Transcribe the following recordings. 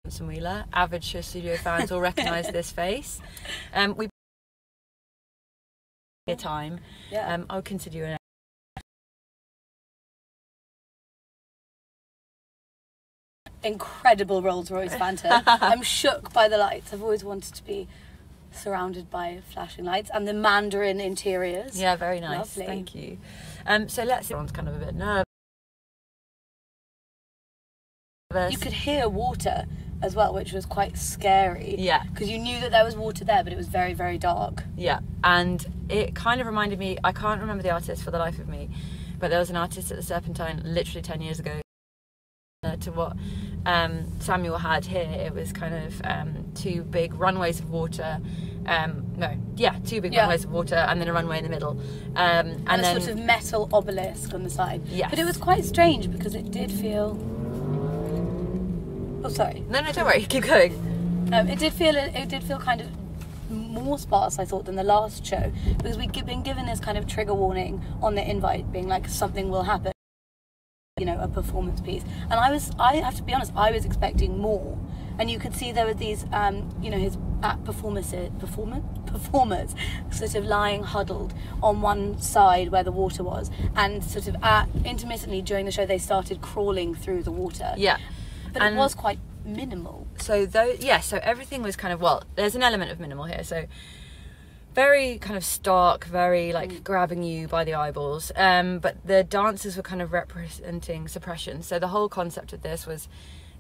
Johnson-Wheeler. Avid SHOWstudio fans will recognise this face. We a time. Yeah. I would consider you an incredible Rolls-Royce Phantom. I'm shook by the lights. I've always wanted to be surrounded by flashing lights and the Mandarin interiors. Yeah, very nice. Lovely. Thank you. So let's see. Everyone's kind of a bit nervous. You could hear water as well, which was quite scary. Yeah. Because you knew that there was water there, but it was very, very dark. Yeah, and it kind of reminded me, I can't remember the artist for the life of me, but there was an artist at the Serpentine literally 10 years ago to what Samuel had here. It was kind of two big runways of water. Two big runways of water and then a runway in the middle. And a then, sort of metal obelisk on the side. Yes. But it was quite strange because it did feel... Oh, sorry. No, don't worry. Keep going. It did feel kind of more sparse, I thought, than the last show, because we'd been given this kind of trigger warning on the invite, being like something will happen, you know, a performance piece. And I have to be honest, I was expecting more. And you could see there were these, his performers sort of lying huddled on one side where the water was, and sort of intermittently during the show they started crawling through the water. Yeah. But it was quite minimal. So so everything was kind of, well, there's an element of minimal here. So very kind of stark, very like grabbing you by the eyeballs. But the dancers were kind of representing suppression. So the whole concept of this was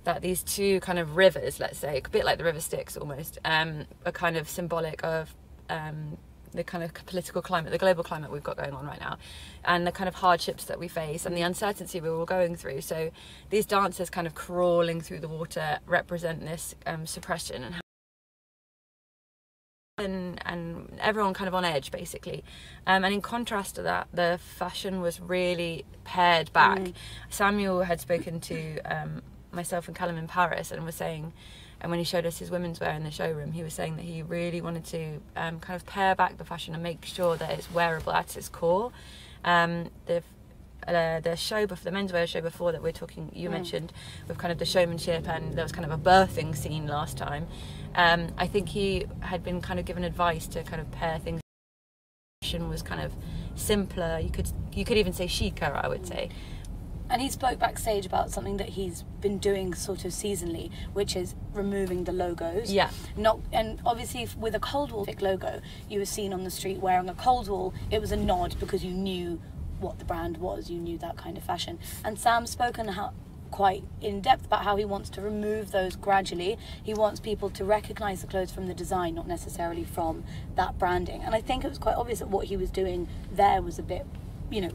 that these two kind of rivers, let's say, a bit like the river Styx almost, are kind of symbolic of the kind of political climate, the global climate we've got going on right now, and the kind of hardships that we face and the uncertainty we're all going through. So these dancers kind of crawling through the water represent this suppression and everyone kind of on edge, basically. And in contrast to that, the fashion was really pared back. Samuel had spoken to myself and Callum in Paris and was saying, and when he showed us his women's wear in the showroom, he was saying that he really wanted to kind of pare back the fashion and make sure that it's wearable at its core. The show before, the menswear show before that we're talking, you mentioned, with kind of the showmanship, and there was kind of a birthing scene last time. I think he had been kind of given advice to kind of pare things. Fashion was kind of simpler. You could even say chicer, I would say. And he spoke backstage about something that he's been doing sort of seasonally, which is removing the logos. Yeah. And obviously with a Coldwell logo, you were seen on the street wearing a Coldwell. It was a nod because you knew what the brand was. You knew that kind of fashion. And Sam's spoken quite in depth about how he wants to remove those gradually. He wants people to recognise the clothes from the design, not necessarily from that branding. And I think it was quite obvious that what he was doing there was a bit,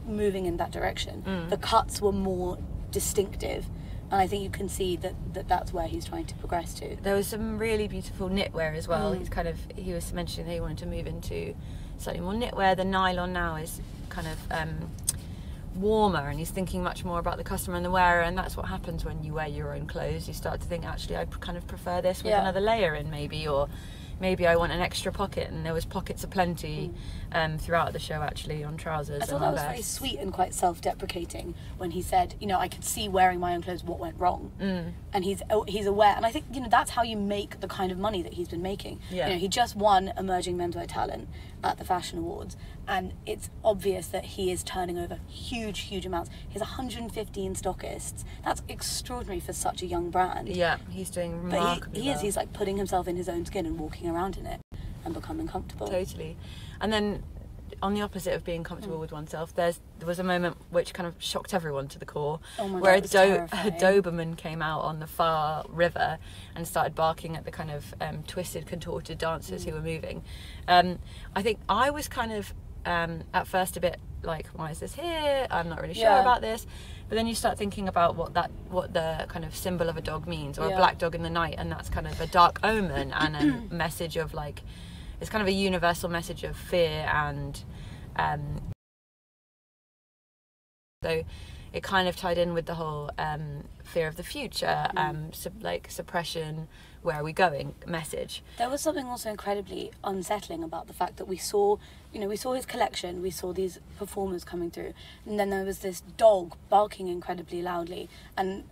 moving in that direction. The cuts were more distinctive, and I think you can see that's where he's trying to progress to. There was some really beautiful knitwear as well. He was mentioning that he wanted to move into slightly more knitwear. The nylon now is kind of warmer, and he's thinking much more about the customer and the wearer, and that's what happens when you wear your own clothes. You start to think, actually, I kind of prefer this with another layer in, maybe, or maybe I want an extra pocket, and there was pockets aplenty throughout the show, actually, on trousers. I thought that was very sweet and quite self-deprecating when he said, I could see wearing my own clothes what went wrong. And he's aware, and I think that's how you make the kind of money that he's been making. He just won Emerging Menswear Talent at the Fashion Awards, and it's obvious that he is turning over huge amounts. He has 115 stockists. That's extraordinary for such a young brand. Yeah, he's doing remarkably well. He's like putting himself in his own skin and walking around in it and becoming comfortable. Totally. And then on the opposite of being comfortable with oneself, there was a moment which kind of shocked everyone to the core, where a Doberman came out on the far river and started barking at the kind of twisted, contorted dancers who were moving. I think I was kind of at first a bit like, why is this here? I'm not really sure about this. But then you start thinking about what the kind of symbol of a dog means, or a black dog in the night, and that's kind of a dark omen and a message of like, it's kind of a universal message of fear, and so it kind of tied in with the whole fear of the future, suppression, where are we going message. There was something also incredibly unsettling about the fact that we saw his collection, we saw these performers coming through, and then there was this dog barking incredibly loudly, and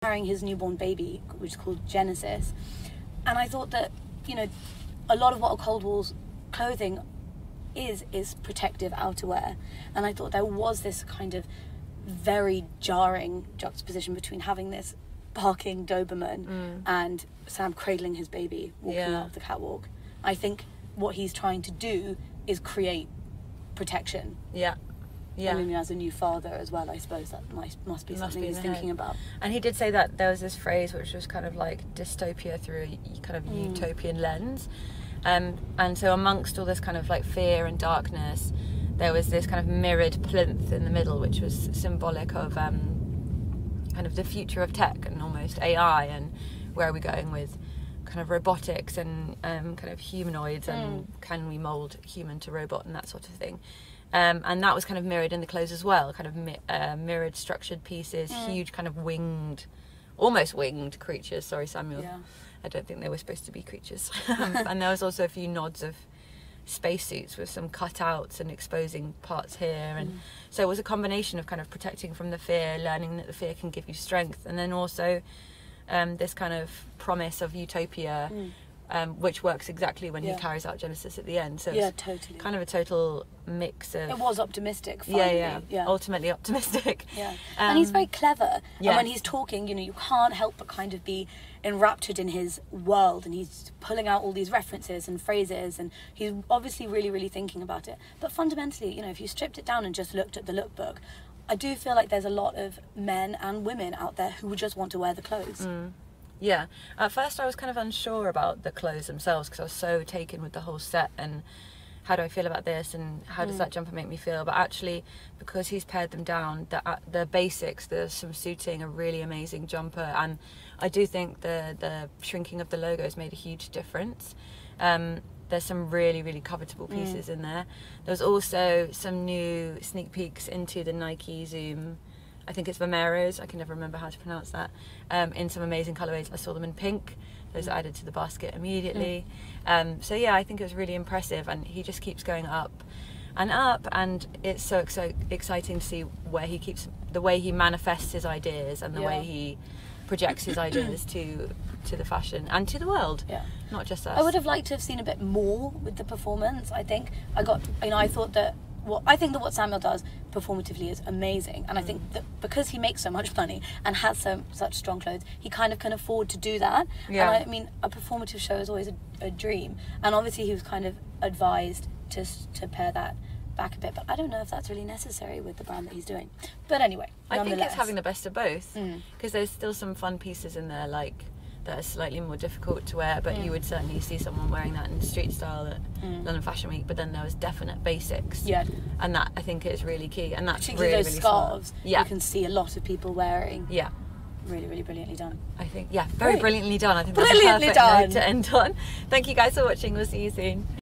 carrying his newborn baby, which is called Genesis. And I thought that, you know, a lot of what a cold war's clothing is protective outerwear. And I thought there was this kind of very jarring juxtaposition between having this barking Doberman and Sam cradling his baby, walking out of the catwalk. I think what he's trying to do is create protection. Yeah. I mean, as a new father as well, I suppose that must be something he's thinking about. And he did say that there was this phrase which was kind of like dystopia through a kind of utopian lens. And so amongst all this kind of like fear and darkness, there was this kind of mirrored plinth in the middle, which was symbolic of kind of the future of tech and almost AI, and where are we going with kind of robotics and kind of humanoids, and can we mould human to robot and that sort of thing. And that was kind of mirrored in the clothes as well, kind of mirrored structured pieces, huge kind of winged, almost winged creatures. Sorry, Samuel. Yeah. I don't think they were supposed to be creatures. And there was also a few nods of spacesuits with some cutouts and exposing parts here. And so it was a combination of kind of protecting from the fear, learning that the fear can give you strength, and then also this kind of promise of utopia, which works exactly when he carries out Genesis at the end. So it's totally. kind of a total mix of... It was optimistic, finally. Yeah. Ultimately optimistic. Yeah. And he's very clever. Yeah. And when he's talking, you know, you can't help but kind of be enraptured in his world, and he's pulling out all these references and phrases, and he's obviously really, really thinking about it. But fundamentally, you know, if you stripped it down and just looked at the lookbook, I do feel like there's a lot of men and women out there who would just want to wear the clothes. Yeah. At first I was kind of unsure about the clothes themselves, because I was so taken with the whole set and how do I feel about this and how does that jumper make me feel. But actually, because he's pared them down, the basics, there's some suiting, a really amazing jumper, and I do think the shrinking of the logos made a huge difference. There's some really, really covetable pieces in there. There was also some new sneak peeks into the Nike Zoom, I think it's Vomeros, I can never remember how to pronounce that, in some amazing colourways. I saw them in pink. Those are added to the basket immediately. So yeah, I think it was really impressive, and he just keeps going up, and it's so exciting to see where he keeps, the way he manifests his ideas and the way he projects his ideas to the fashion and to the world, not just us. I would have liked to have seen a bit more with the performance. I think I thought that what Samuel does performatively is amazing, and I think that because he makes so much money and has such strong clothes, he kind of can afford to do that. And I mean, a performative show is always a dream, and obviously he was kind of advised to pare that back a bit, but I don't know if that's really necessary with the brand that he's doing. But anyway, I think it's having the best of both, because there's still some fun pieces in there, like that are slightly more difficult to wear, but you would certainly see someone wearing that in street style at London Fashion Week. But then there was definite basics, and that I think is really key, and that's particularly really, those really scarves. smart. You can see a lot of people wearing. Really, really brilliantly done. I think very brilliantly done. I think Brilliantly that's a perfect note to end on. Thank you guys for watching. We'll see you soon.